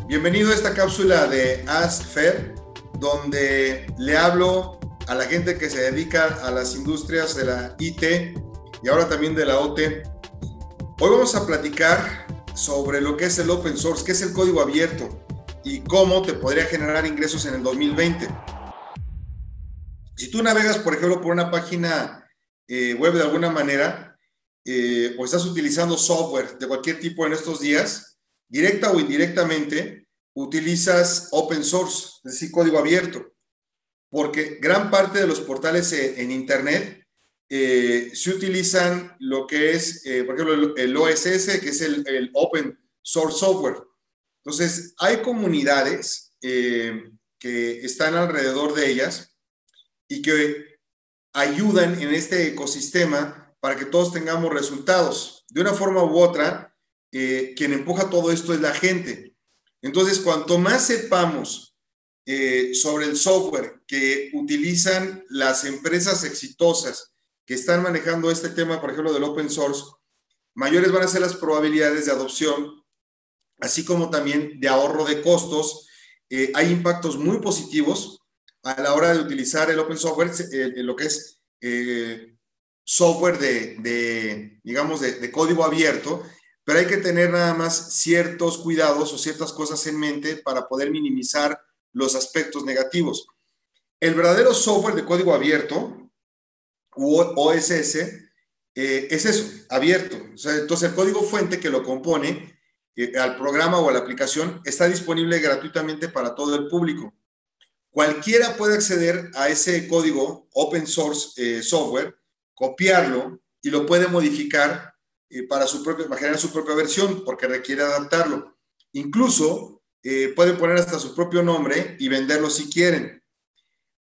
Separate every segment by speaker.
Speaker 1: Bienvenido a esta cápsula de Ask Fer, donde le hablo a la gente que se dedica a las industrias de la IT y ahora también de la OT. Hoy vamos a platicar sobre lo que es el Open Source, qué es el código abierto y cómo te podría generar ingresos en el 2020. Si tú navegas, por ejemplo, por una página web de alguna manera, o estás utilizando software de cualquier tipo en estos días, directa o indirectamente, utilizas open source, es decir, código abierto, porque gran parte de los portales en Internet se utilizan lo que es, por ejemplo, el OSS, que es el Open Source Software. Entonces, hay comunidades que están alrededor de ellas y que ayudan en este ecosistema para que todos tengamos resultados. De una forma u otra, quien empuja todo esto es la gente. Entonces, cuanto más sepamos sobre el software que utilizan las empresas exitosas que están manejando este tema, por ejemplo, del open source, mayores van a ser las probabilidades de adopción, así como también de ahorro de costos. Hay impactos muy positivos a la hora de utilizar el open software, lo que es software digamos, de código abierto, pero hay que tener nada más ciertos cuidados o ciertas cosas en mente para poder minimizar los aspectos negativos. El verdadero software de código abierto, OSS, es eso, abierto. O sea, entonces el código fuente que lo compone al programa o a la aplicación está disponible gratuitamente para todo el público. Cualquiera puede acceder a ese código open source software, copiarlo y lo puede modificar para generar su propia versión porque requiere adaptarlo. Incluso pueden poner hasta su propio nombre y venderlo si quieren.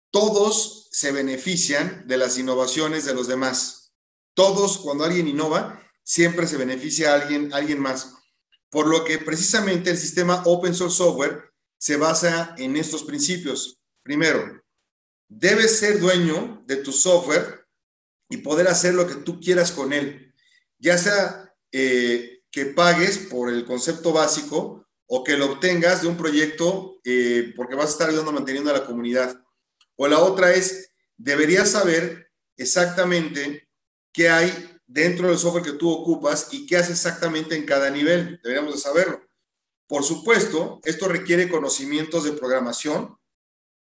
Speaker 1: Todos se benefician de las innovaciones de los demás. Todos, cuando alguien innova, siempre se beneficia a alguien más. Por lo que precisamente el sistema Open Source Software se basa en estos principios. Primero, debes ser dueño de tu software y poder hacer lo que tú quieras con él. Ya sea que pagues por el concepto básico o que lo obtengas de un proyecto porque vas a estar ayudando manteniendo a la comunidad. O la otra es, deberías saber exactamente qué hay dentro del software que tú ocupas y qué hace exactamente en cada nivel. Deberíamos de saberlo. Por supuesto, esto requiere conocimientos de programación,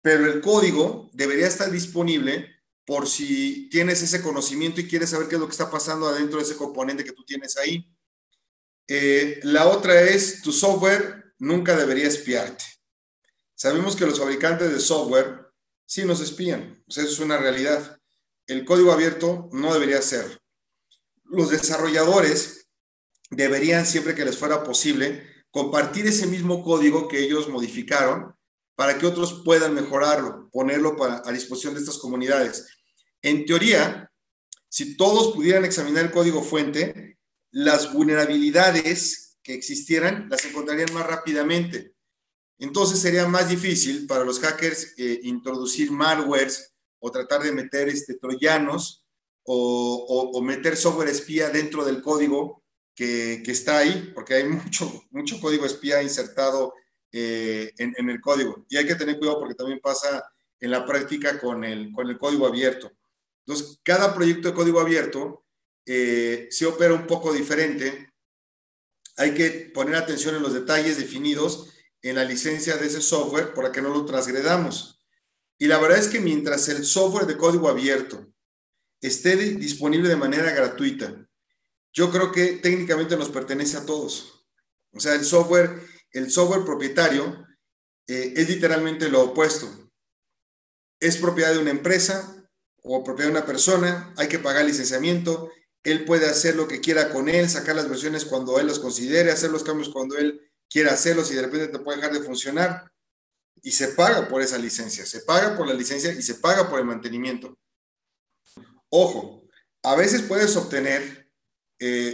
Speaker 1: pero el código debería estar disponible por si tienes ese conocimiento y quieres saber qué es lo que está pasando adentro de ese componente que tú tienes ahí. La otra es, tu software nunca debería espiarte. Sabemos que los fabricantes de software sí nos espían, o sea, eso es una realidad. El código abierto no debería ser. Los desarrolladores deberían, siempre que les fuera posible, compartir ese mismo código que ellos modificaron para que otros puedan mejorarlo, ponerlo a disposición de estas comunidades. En teoría, si todos pudieran examinar el código fuente, las vulnerabilidades que existieran las encontrarían más rápidamente. Entonces sería más difícil para los hackers introducir malwares o tratar de meter troyanos o meter software espía dentro del código que está ahí, porque hay mucho código espía insertado en el código. Y hay que tener cuidado porque también pasa en la práctica con el código abierto. Entonces, cada proyecto de código abierto se opera un poco diferente. Hay que poner atención en los detalles definidos en la licencia de ese software para que no lo transgredamos. Y la verdad es que mientras el software de código abierto esté disponible de manera gratuita, yo creo que técnicamente nos pertenece a todos. O sea, el software propietario es literalmente lo opuesto. Es propiedad de una empresa o propiedad de una persona, hay que pagar licenciamiento, él puede hacer lo que quiera con él, sacar las versiones cuando él los considere, hacer los cambios cuando él quiera hacerlos y de repente te puede dejar de funcionar. Y se paga por esa licencia, se paga por la licencia y se paga por el mantenimiento. Ojo, a veces puedes obtener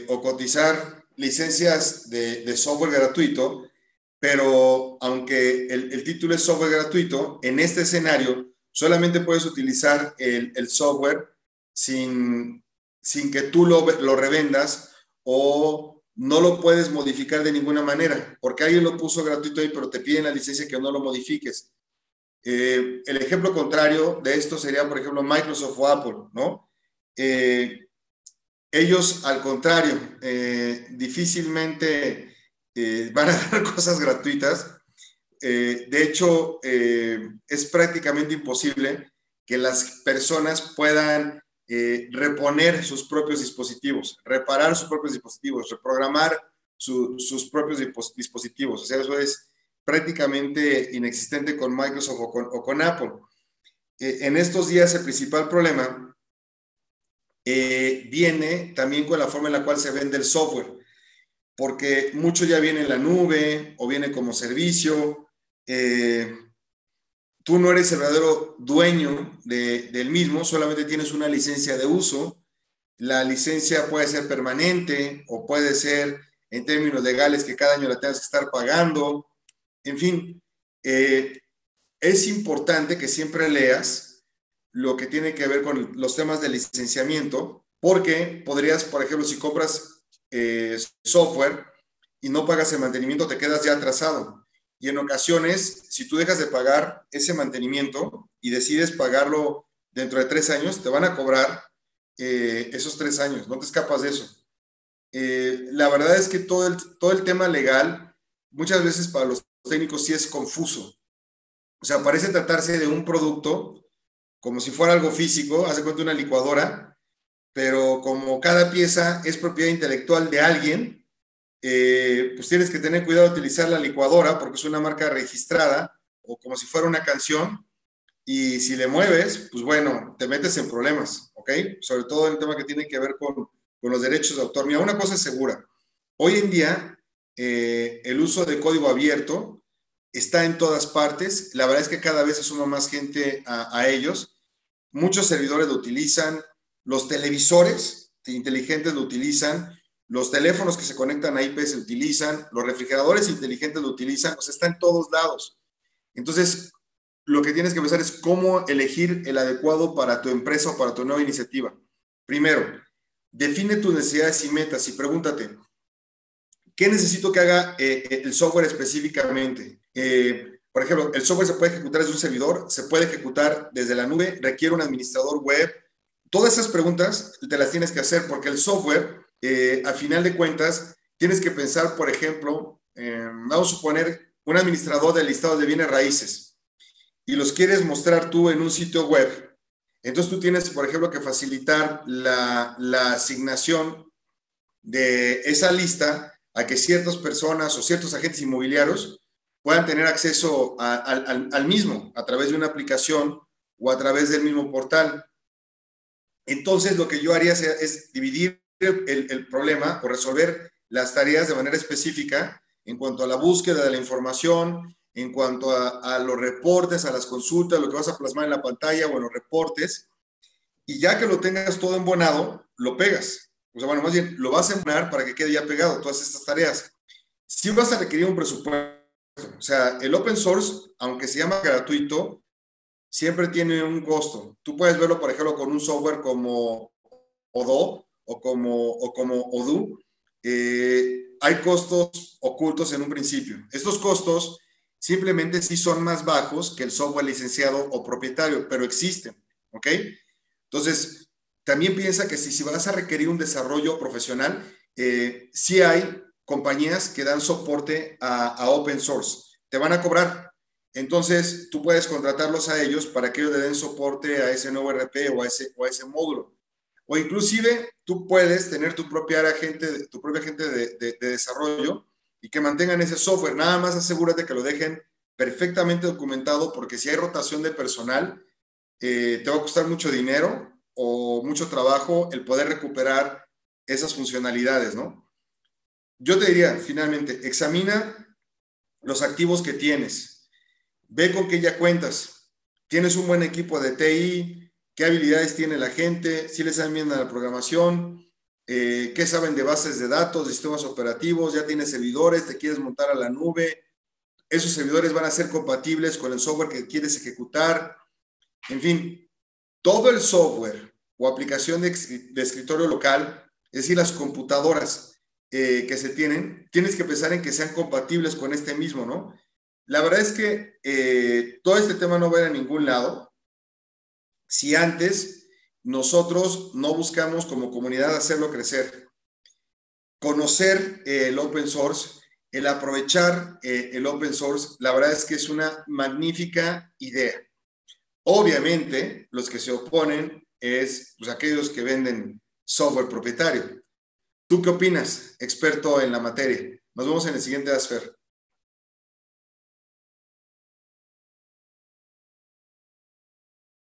Speaker 1: o cotizar licencias de software gratuito, pero aunque el título es software gratuito, en este escenario solamente puedes utilizar el software sin que tú lo revendas o no lo puedes modificar de ninguna manera, porque alguien lo puso gratuito ahí, pero te piden la licencia que no lo modifiques. El ejemplo contrario de esto sería, por ejemplo, Microsoft o Apple, ¿no? Ellos, al contrario, difícilmente van a dar cosas gratuitas. De hecho, es prácticamente imposible que las personas puedan reponer sus propios dispositivos, reparar sus propios dispositivos, reprogramar sus propios dispositivos. O sea, eso es prácticamente inexistente con Microsoft o con Apple. En estos días el principal problema viene también con la forma en la cual se vende el software, porque mucho ya viene en la nube o viene como servicio. Tú no eres el verdadero dueño del mismo, solamente tienes una licencia de uso. La licencia puede ser permanente o puede ser en términos legales que cada año la tengas que estar pagando. En fin, es importante que siempre leas lo que tiene que ver con los temas de licenciamiento, porque podrías, por ejemplo, si compras software y no pagas el mantenimiento, te quedas ya atrasado. Y en ocasiones, si tú dejas de pagar ese mantenimiento y decides pagarlo dentro de 3 años, te van a cobrar esos 3 años, no te escapas de eso. La verdad es que todo el tema legal, muchas veces para los técnicos sí es confuso. O sea, parece tratarse de un producto como si fuera algo físico, hace cuenta una licuadora, pero como cada pieza es propiedad intelectual de alguien, pues tienes que tener cuidado de utilizar la licuadora porque es una marca registrada o como si fuera una canción, y si le mueves, pues bueno, te metes en problemas, ¿ok? Sobre todo el tema que tiene que ver con los derechos de autor. Mira, una cosa es segura. Hoy en día, el uso de código abierto está en todas partes. La verdad es que cada vez se suma más gente a ellos. Muchos servidores lo utilizan, los televisores inteligentes lo utilizan, los teléfonos que se conectan a IP se utilizan, los refrigeradores inteligentes lo utilizan, o sea, está en todos lados. Entonces, lo que tienes que pensar es cómo elegir el adecuado para tu empresa o para tu nueva iniciativa. Primero, define tus necesidades y metas y pregúntate, ¿qué necesito que haga el software específicamente? Por ejemplo, el software se puede ejecutar desde un servidor, se puede ejecutar desde la nube, requiere un administrador web. Todas esas preguntas te las tienes que hacer porque el software, a final de cuentas, tienes que pensar, por ejemplo, vamos a suponer un administrador de listados de bienes raíces y los quieres mostrar tú en un sitio web. Entonces tú tienes, por ejemplo, que facilitar la asignación de esa lista a que ciertas personas o ciertos agentes inmobiliarios puedan tener acceso al mismo a través de una aplicación o a través del mismo portal. Entonces, lo que yo haría es dividir el problema o resolver las tareas de manera específica en cuanto a la búsqueda de la información, en cuanto a los reportes, a las consultas, lo que vas a plasmar en la pantalla o en los reportes, y ya que lo tengas todo embonado, lo pegas. O sea, bueno, más bien, lo vas a embonar para que quede ya pegado todas estas tareas. Si vas a requerir un presupuesto, o sea, el open source, aunque se llama gratuito, siempre tiene un costo. Tú puedes verlo, por ejemplo, con un software como Odoo o como Odoo. Hay costos ocultos en un principio. Estos costos simplemente sí son más bajos que el software licenciado o propietario, pero existen, ¿ok? Entonces, también piensa que si vas a requerir un desarrollo profesional, sí hay compañías que dan soporte a open source. Te van a cobrar. Entonces, tú puedes contratarlos a ellos para que ellos le den soporte a ese nuevo RP o a ese módulo. O inclusive, tú puedes tener tu propia gente de desarrollo y que mantengan ese software. Nada más asegúrate que lo dejen perfectamente documentado, porque si hay rotación de personal, te va a costar mucho dinero o mucho trabajo el poder recuperar esas funcionalidades, ¿no? Yo te diría, finalmente, examina los activos que tienes, ve con qué ya cuentas, tienes un buen equipo de TI, qué habilidades tiene la gente, si les saben bien a la programación, qué saben de bases de datos, de sistemas operativos, ya tienes servidores, te quieres montar a la nube, esos servidores van a ser compatibles con el software que quieres ejecutar, en fin, todo el software o aplicación de escritorio local, es decir, las computadoras, que se tienen, tienes que pensar en que sean compatibles con este mismo, ¿no? La verdad es que todo este tema no va a ir a ningún lado si antes nosotros no buscamos como comunidad hacerlo crecer. Conocer el open source, el aprovechar el open source, la verdad es que es una magnífica idea. Obviamente, los que se oponen es pues, aquellos que venden software propietario. ¿Tú qué opinas, experto en la materia? Nos vemos en el siguiente Asfer.